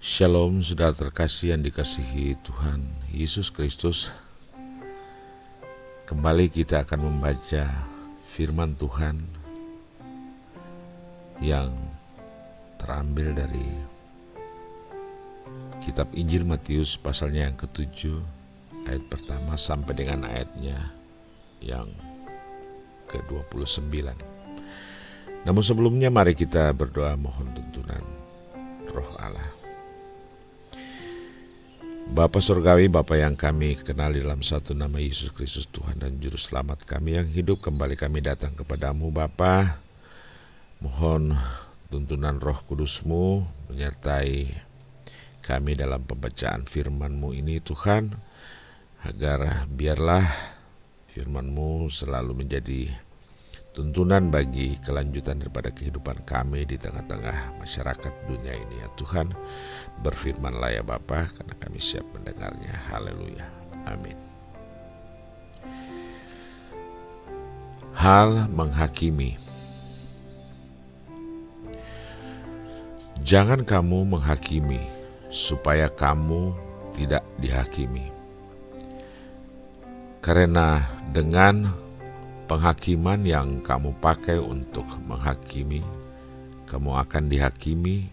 Shalom, saudara terkasih yang dikasihi Tuhan Yesus Kristus. Kembali kita akan membaca firman Tuhan yang terambil dari kitab Injil Matius pasalnya yang ke-7 ayat pertama sampai dengan ayatnya yang ke-29. Namun sebelumnya mari kita berdoa mohon tuntunan Roh Allah. Bapa Surgawi, Bapa yang kami kenal di dalam satu nama Yesus Kristus Tuhan dan Juru Selamat kami yang hidup, kembali kami datang kepadamu Bapa. Mohon tuntunan Roh Kudus-Mu menyertai kami dalam pembacaan firman-Mu ini Tuhan, agar biarlah firman-Mu selalu menjadi tuntunan bagi kelanjutan daripada kehidupan kami di tengah-tengah masyarakat dunia ini ya Tuhan. Berfirmanlah ya Bapa, karena kami siap mendengarnya. Haleluya. Amin. Hal menghakimi. Jangan kamu menghakimi, supaya kamu tidak dihakimi. Karena dengan penghakiman yang kamu pakai untuk menghakimi, kamu akan dihakimi,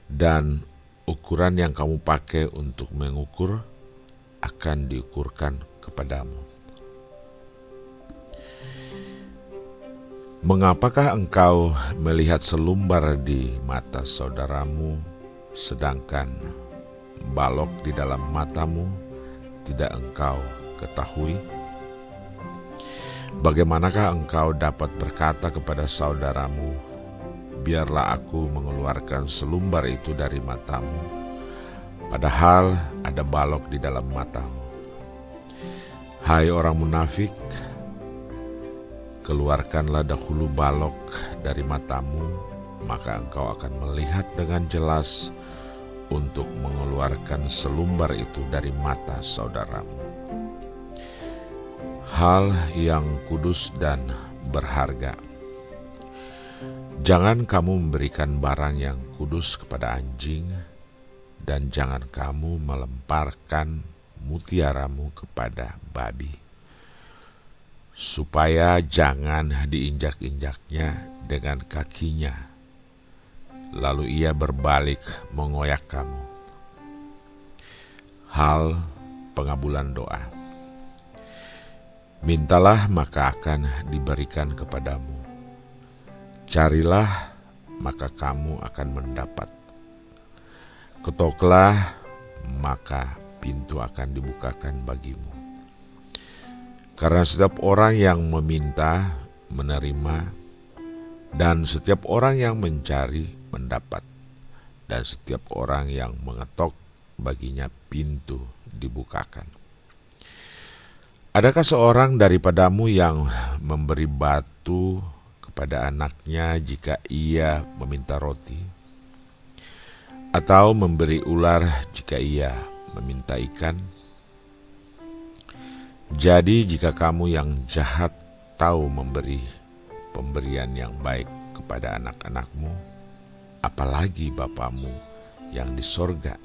dan ukuran yang kamu pakai untuk mengukur akan diukurkan kepadamu. Mengapakah engkau melihat selumbar di mata saudaramu, sedangkan balok di dalam matamu tidak engkau ketahui? Bagaimanakah engkau dapat berkata kepada saudaramu, biarlah aku mengeluarkan selumbar itu dari matamu, padahal ada balok di dalam matamu? Hai orang munafik, keluarkanlah dahulu balok dari matamu, maka engkau akan melihat dengan jelas untuk mengeluarkan selumbar itu dari mata saudaramu. Hal yang kudus dan berharga. Jangan kamu memberikan barang yang kudus kepada anjing, dan jangan kamu melemparkan mutiaramu kepada babi, supaya jangan diinjak-injaknya dengan kakinya, lalu ia berbalik mengoyak kamu. Hal pengabulan doa. Mintalah maka akan diberikan kepadamu. Carilah maka kamu akan mendapat. Ketoklah maka pintu akan dibukakan bagimu. Karena setiap orang yang meminta menerima, dan setiap orang yang mencari mendapat, dan setiap orang yang mengetok baginya pintu dibukakan. Adakah seorang daripadamu yang memberi batu kepada anaknya jika ia meminta roti? Atau memberi ular jika ia meminta ikan? Jadi jika kamu yang jahat tahu memberi pemberian yang baik kepada anak-anakmu, apalagi Bapamu yang di sorga,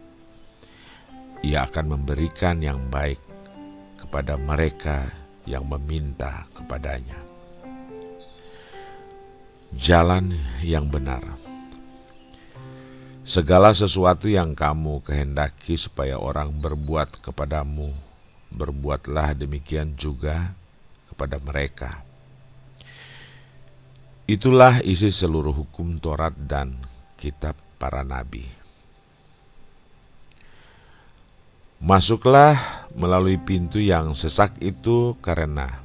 ia akan memberikan yang baik kepada mereka yang meminta kepadanya. Jalan yang benar. Segala sesuatu yang kamu kehendaki supaya orang berbuat kepadamu, berbuatlah demikian juga kepada mereka. Itulah isi seluruh hukum Taurat dan kitab para nabi. Masuklah melalui pintu yang sesak itu, karena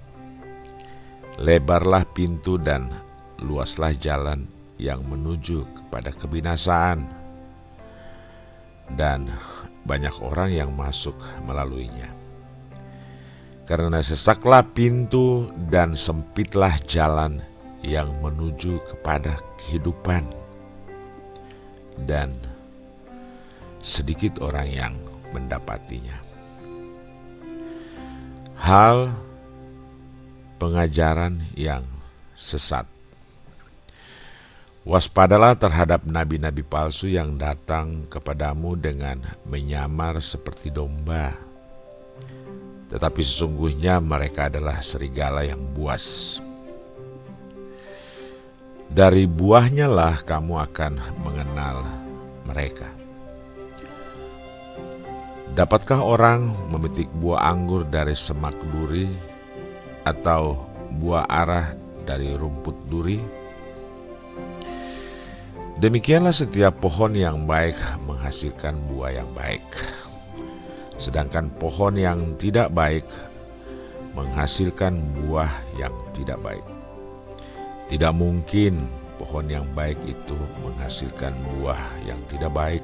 lebarlah pintu dan luaslah jalan yang menuju kepada kebinasaan, dan banyak orang yang masuk melaluinya. Karena sesaklah pintu dan sempitlah jalan yang menuju kepada kehidupan, dan sedikit orang yang mendapatinya. Hal pengajaran yang sesat. Waspadalah terhadap nabi-nabi palsu yang datang kepadamu dengan menyamar seperti domba, tetapi sesungguhnya mereka adalah serigala yang buas. Dari buahnya lah kamu akan mengenal mereka. Dapatkah orang memetik buah anggur dari semak duri, atau buah arah dari rumput duri? Demikianlah setiap pohon yang baik menghasilkan buah yang baik, sedangkan pohon yang tidak baik menghasilkan buah yang tidak baik. Tidak mungkin pohon yang baik itu menghasilkan buah yang tidak baik,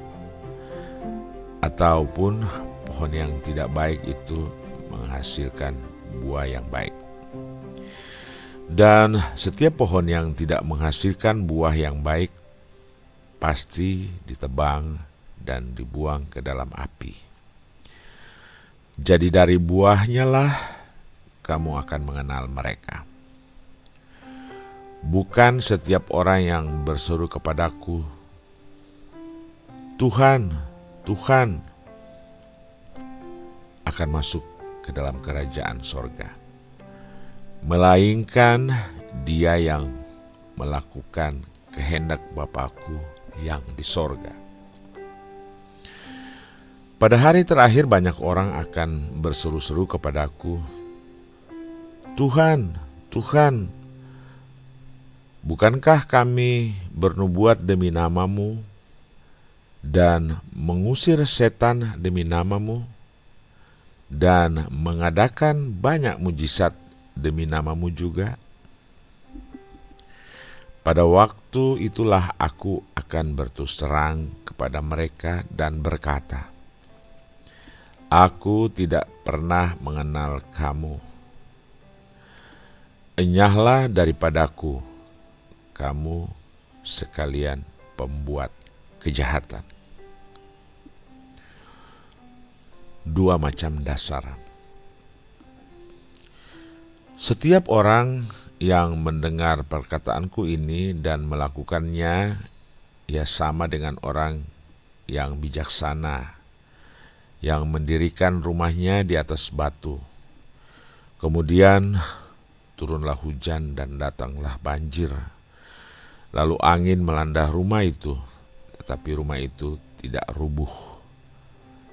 ataupun pohon yang tidak baik itu menghasilkan buah yang baik. Dan setiap pohon yang tidak menghasilkan buah yang baik pasti ditebang dan dibuang ke dalam api. Jadi dari buahnya lah kamu akan mengenal mereka. Bukan setiap orang yang berseru kepadaku, Tuhan, Tuhan, akan masuk ke dalam kerajaan sorga, melainkan dia yang melakukan kehendak Bapa-Ku yang di sorga. Pada hari terakhir banyak orang akan berseru-seru kepadaku, Tuhan, Tuhan, bukankah kami bernubuat demi nama-Mu dan mengusir setan demi nama-Mu dan mengadakan banyak mujizat demi nama-Mu juga? Pada waktu itulah aku akan berterus terang kepada mereka dan berkata, Aku tidak pernah mengenal kamu. Enyahlah daripadaku, kamu sekalian pembuat kejahatan. Dua macam dasar. Setiap orang yang mendengar perkataanku ini dan melakukannya, ia sama dengan orang yang bijaksana, yang mendirikan rumahnya di atas batu. Kemudian turunlah hujan dan datanglah banjir. Lalu angin melanda rumah itu, tetapi rumah itu tidak rubuh,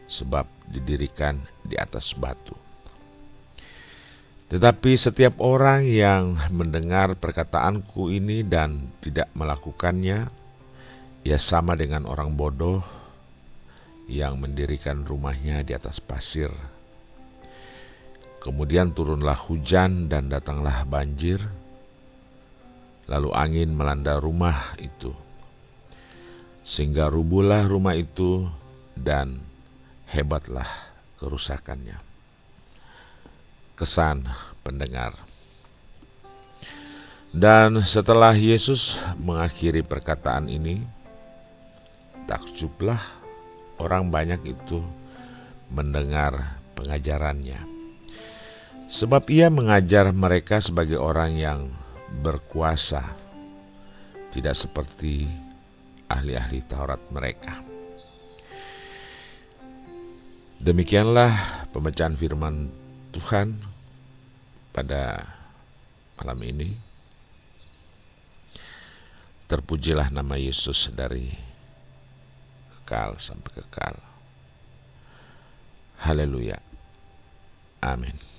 sebab didirikan di atas batu. Tetapi setiap orang yang mendengar perkataanku ini dan tidak melakukannya, ia sama dengan orang bodoh yang mendirikan rumahnya di atas pasir. Kemudian turunlah hujan dan datanglah banjir, lalu angin melanda rumah itu, sehingga rubuhlah rumah itu dan hebatlah kerusakannya. Kesan pendengar. Dan setelah Yesus mengakhiri perkataan ini, takjublah orang banyak itu mendengar pengajarannya, sebab ia mengajar mereka sebagai orang yang berkuasa, tidak seperti ahli-ahli Taurat mereka. Demikianlah pembacaan firman Tuhan pada malam ini. Terpujilah nama Yesus dari kekal sampai kekal. Haleluya. Amin.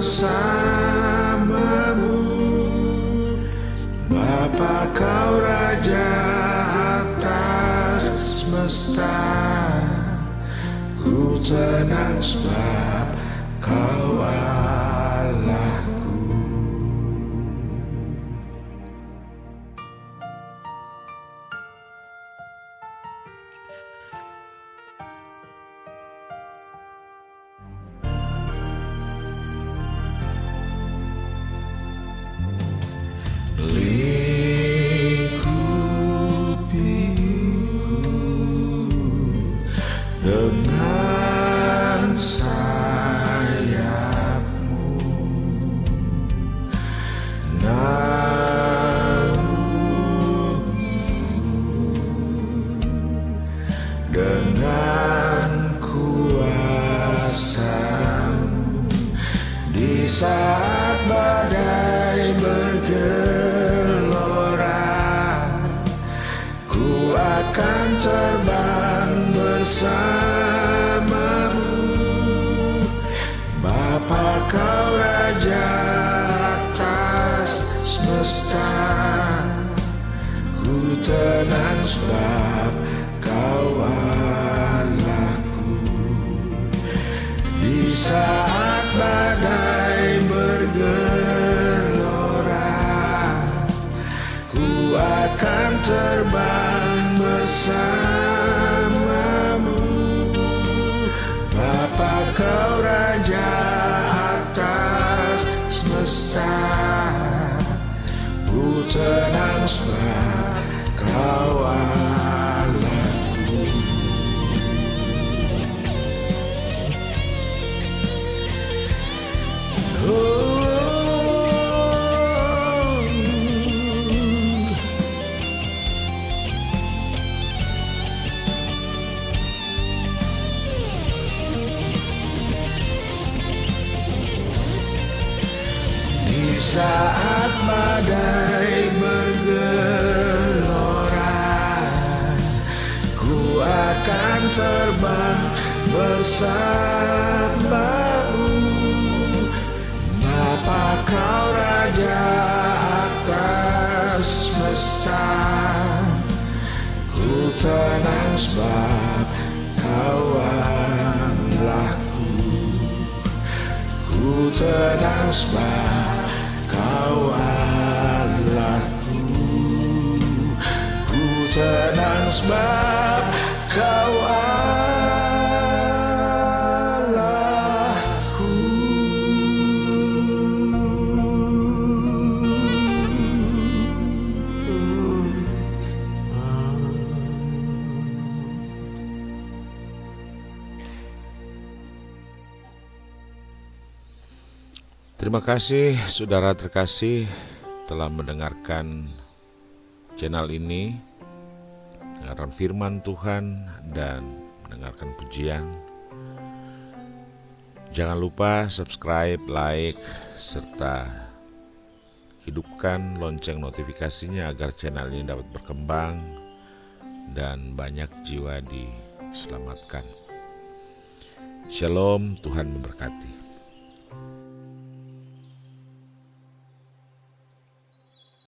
bersamamu. Bapa, kau Raja atas semesta, ku tenang sebab kau Allahku. Lingkupiku dengan sayapmu, naungiku dengan kuasamu. Di saat badai bergelora, ku akan terbang bersamamu. Bapa, kau Raja atas semesta, ku tenang sebab kau Allahku. Di saat badai bergelora, ku akan terbang bersamamu. Bapa, kau Raja atas semesta, ku tenang sebab kau Allahku. Di saat badai bergelora, ku akan terbang bersamamu. Bapa, kau Raja atas semesta, ku tenang sebab kau Allahku. Ku tenang sebab kau Allahku. Ku tenang sebab kau Allahku. Terima kasih saudara terkasih telah mendengarkan channel ini, mendengarkan firman Tuhan dan mendengarkan pujian. Jangan lupa subscribe, like, serta hidupkan lonceng notifikasinya agar channel ini dapat berkembang dan banyak jiwa diselamatkan. Shalom, Tuhan memberkati.